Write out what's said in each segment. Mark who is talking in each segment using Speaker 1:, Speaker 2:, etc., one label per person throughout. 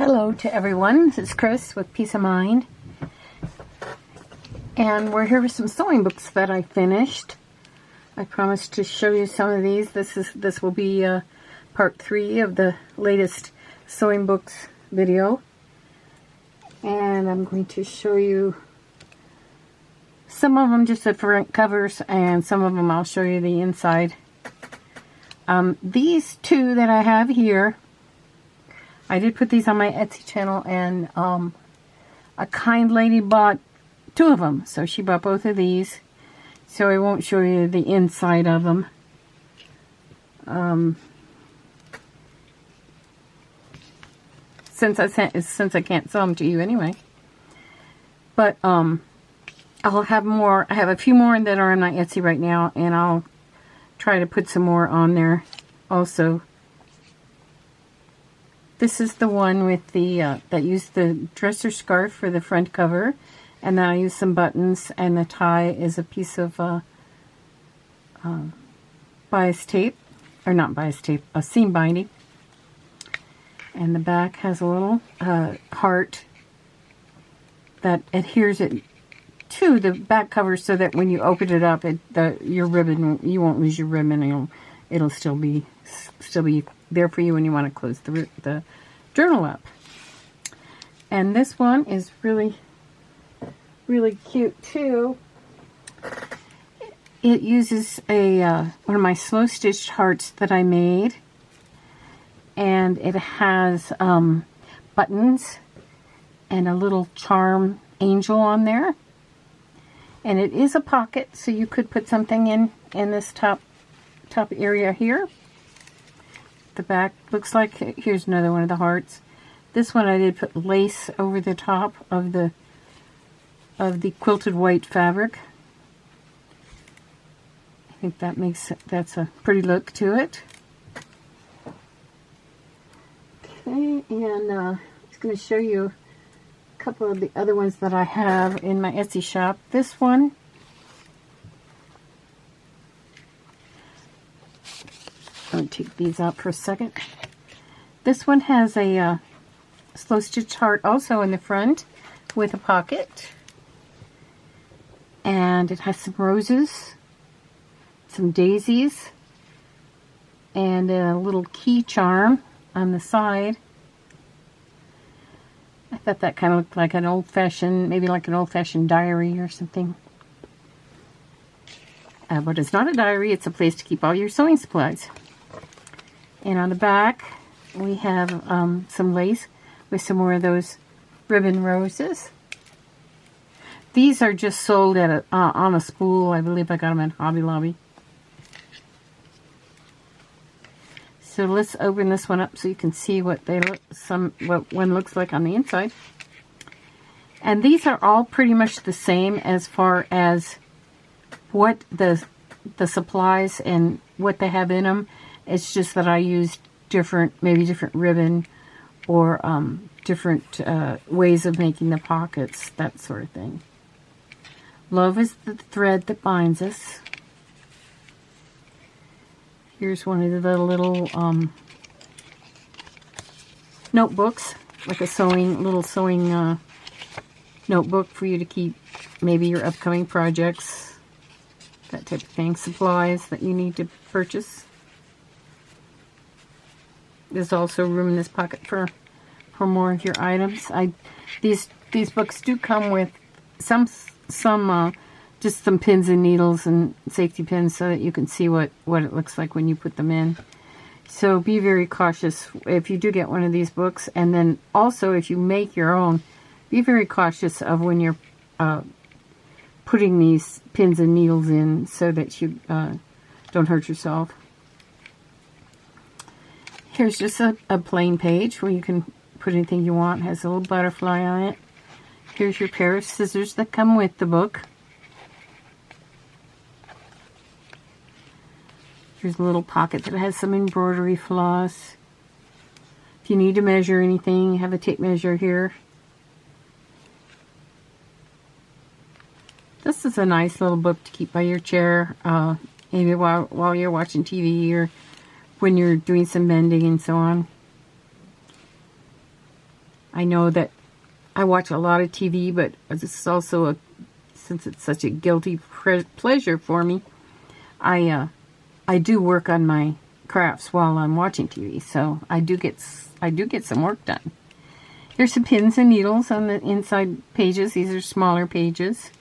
Speaker 1: Hello to everyone. This is Chris with Peace of Mind. And we're here with some sewing books that I finished. I promised to show you some of these. This will be part 3 of the latest sewing books video. And I'm going to show you some of them just the front covers, and some of them I'll show you the inside. These two that I have here, I did put these on my Etsy channel, and a kind lady bought 2 of them. So she bought both of these. So I won't show you the inside of them. Since I can't sell them to you anyway. But I'll have more. I have a few more that are on my Etsy right now, and I'll try to put some more on there also. This is the one with the that used the dresser scarf for the front cover, and then I used some buttons, and the tie is a piece of bias tape, or not bias tape, a seam binding. And the back has a little heart that adheres it to the back cover, so that when you open it up, your ribbon, you won't lose your ribbon. It'll still be there for you when you want to close the journal up. And this one is really, really cute too. It uses one of my slow stitched hearts that I made, and it has buttons and a little charm angel on there. And it is a pocket, so you could put something in this top area here. The back looks like, here's another one of the hearts. This one I did put lace over the top of the quilted white fabric. I think that's a pretty look to it. Okay, and I'm just going to show you a couple of the other ones that I have in my Etsy shop. This one, I'll take these out for a second. This one has a slow stitch heart also in the front with a pocket, and it has some roses, some daisies, and a little key charm on the side. I thought that kind of looked like an old-fashioned, maybe like an old-fashioned diary or something. But it's not a diary, it's a place to keep all your sewing supplies. And on the back, we have some lace with some more of those ribbon roses. These are just sold at on a spool. I believe I got them at Hobby Lobby. So let's open this one up so you can see what what one looks like on the inside. And these are all pretty much the same as far as what the supplies and what they have in them. It's just that I used maybe different ribbon, or different ways of making the pockets, that sort of thing. Love is the thread that binds us. Here's one of the little notebooks, like a little sewing notebook for you to keep maybe your upcoming projects, that type of thing, supplies that you need to purchase. There's also room in this pocket for more of your items. These books do come with some just some pins and needles and safety pins, so that you can see what it looks like when you put them in. So be very cautious if you do get one of these books, and then also if you make your own, be very cautious of when you're putting these pins and needles in, so that you don't hurt yourself. Here's just a plain page where you can put anything you want. It has a little butterfly on it. Here's your pair of scissors that come with the book. Here's a little pocket that has some embroidery floss. If you need to measure anything, you have a tape measure here. This is a nice little book to keep by your chair, maybe while you're watching TV, or when you're doing some mending and so on. I know that I watch a lot of TV, but this is also since it's such a guilty pleasure for me, I do work on my crafts while I'm watching TV, so I do get some work done. Here's some pins and needles on the inside pages. These are smaller pages.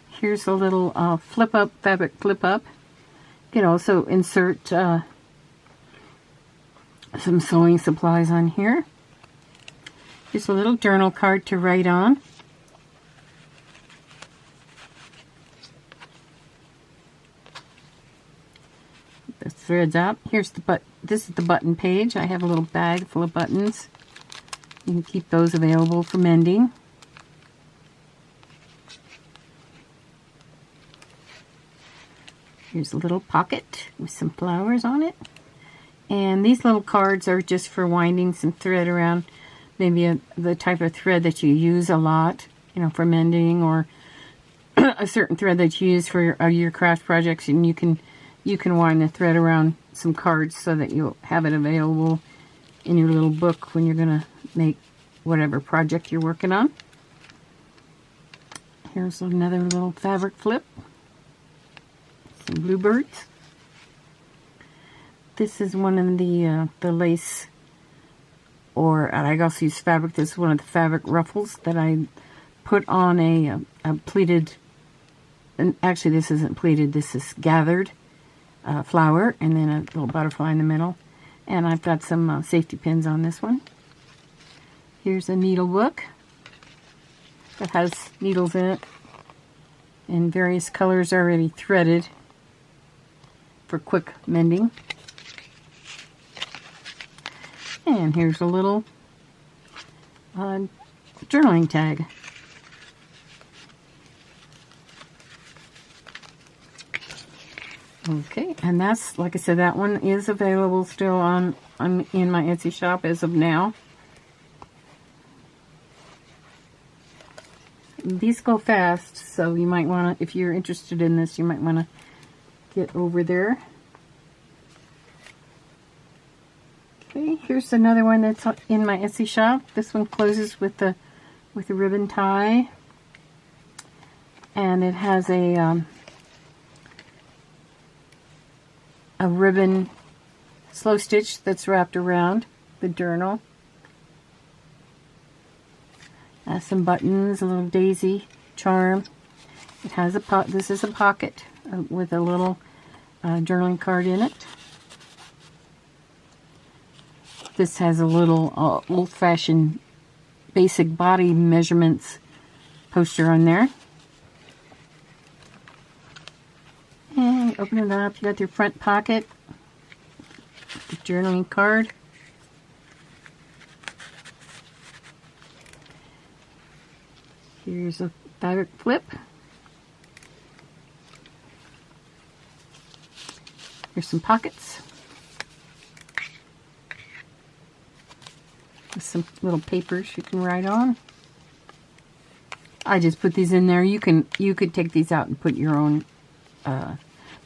Speaker 1: Here's a little fabric flip up. You can also insert some sewing supplies on here. Here's a little journal card to write on. The threads out. Here's this is the button page. I have a little bag full of buttons. You can keep those available for mending. Here's a little pocket with some flowers on it. And these little cards are just for winding some thread around, maybe the type of thread that you use a lot, you know, for mending, or a certain thread that you use for your craft projects, and you can wind the thread around some cards so that you'll have it available in your little book when you're going to make whatever project you're working on. Here's another little fabric flip. Some bluebirds. This is one of the lace, or I also use fabric. This is one of the fabric ruffles that I put on a pleated, and actually this isn't pleated, this is gathered flower, and then a little butterfly in the middle. And I've got some safety pins on this one. Here's a needle book that has needles in it in various colors already threaded for quick mending. And here's a little journaling tag. Okay, and that's, like I said, that one is available still in my Etsy shop as of now. These go fast, so you might want to, if you're interested in this, you might want to get over there. Okay, here's another one that's in my Etsy shop. This one closes with a ribbon tie, and it has a ribbon slow stitch that's wrapped around the journal. Has some buttons, a little daisy charm. It has this is a pocket with a little journaling card in it. This has a little old-fashioned basic body measurements poster on there. And you open it up, you got your front pocket, the journaling card. Here's a fabric flip. Here's some pockets. With some little papers you can write on. I just put these in there. You could take these out and put your own,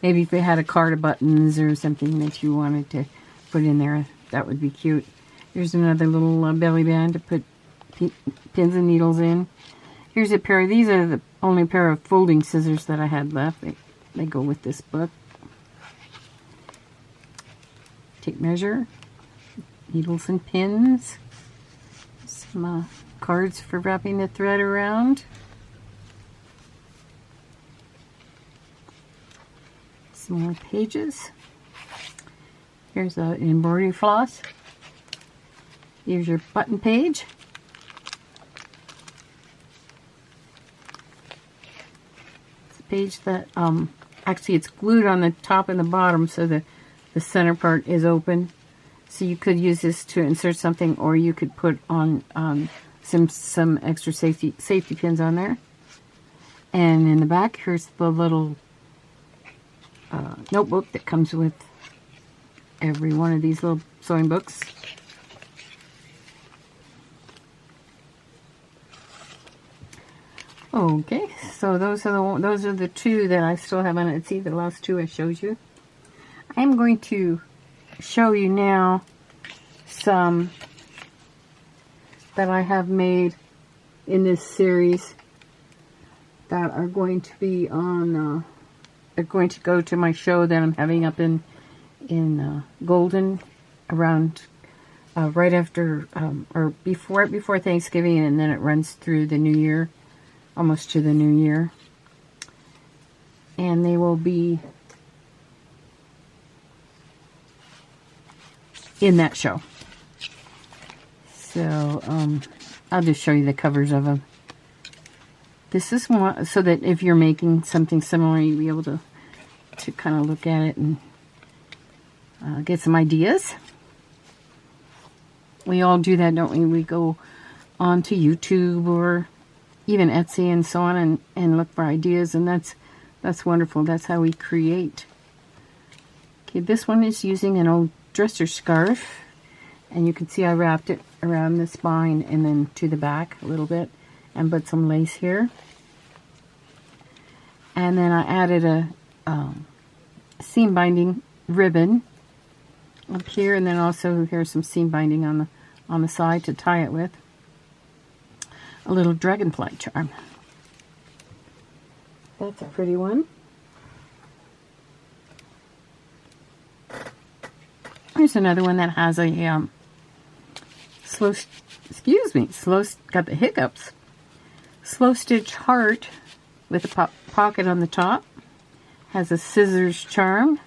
Speaker 1: maybe if you had a card of buttons or something that you wanted to put in there, that would be cute. Here's another little belly band to put pins and needles in. Here's a pair. These are the only pair of folding scissors that I had left. They go with this book. Tape measure, needles and pins, some cards for wrapping the thread around, some more pages. Here's an embroidery floss. Here's your button page. Page that actually it's glued on the top and the bottom, so the center part is open, so you could use this to insert something, or you could put on some extra safety pins on there. And in the back, here's the little notebook that comes with every one of these little sewing books. Okay, so those are the two that I still have on Etsy. The last two I showed you. I'm going to show you now some that I have made in this series that are going to be on, are going to go to my show that I'm having up in Golden around right after or right before Thanksgiving, and then it runs through the New Year, almost to the New Year. And they will be in that show. So I'll just show you the covers of them. This is one so that if you're making something similar, you'll be able to kind of look at it and get some ideas. We all do that, don't we? We go onto YouTube or even Etsy and so on and look for ideas, and that's wonderful. That's how we create. Okay, this one is using an old dresser scarf, and you can see I wrapped it around the spine and then to the back a little bit and put some lace here. And then I added a seam binding ribbon up here, and then also here's some seam binding on the side to tie it with. A little dragonfly charm. That's a pretty one. Here's another one that has a got the hiccups. Slow stitch heart with a pocket on the top. Has a scissors charm.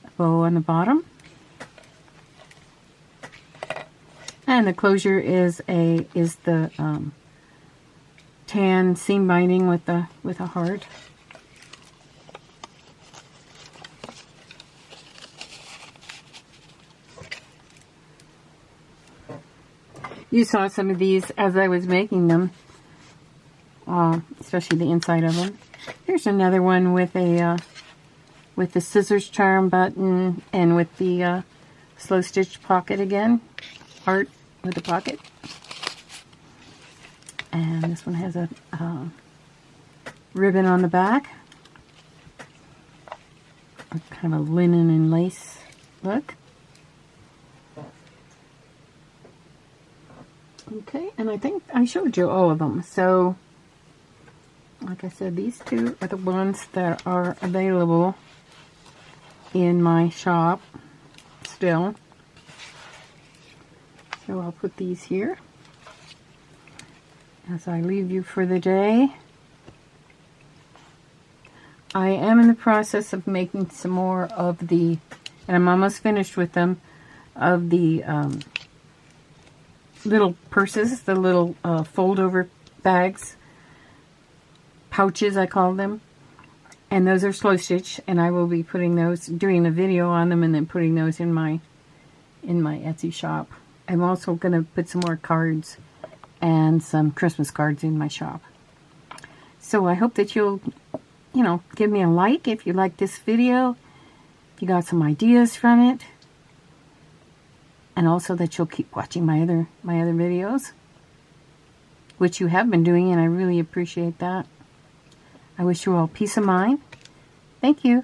Speaker 1: A bow on the bottom. And the closure is the tan seam binding with a heart. You saw some of these as I was making them, especially the inside of them. Here's another one with the scissors charm button and with the slow stitch pocket again, heart with the pocket. And this one has a ribbon on the back, kind of a linen and lace look. Okay, and I think I showed you all of them. So, like I said, these two are the ones that are available in my shop still. So I'll put these here as I leave you for the day. I am in the process of making some more of the, and I'm almost finished with them, of the little purses, the little fold-over bags, pouches I call them, and those are slow stitch, and I will be putting those, doing a video on them, and then putting those in my Etsy shop. I'm also going to put some more cards and some Christmas cards in my shop. So I hope that you'll, give me a like if you like this video, if you got some ideas from it. And also that you'll keep watching my other videos, which you have been doing, and I really appreciate that. I wish you all peace of mind. Thank you.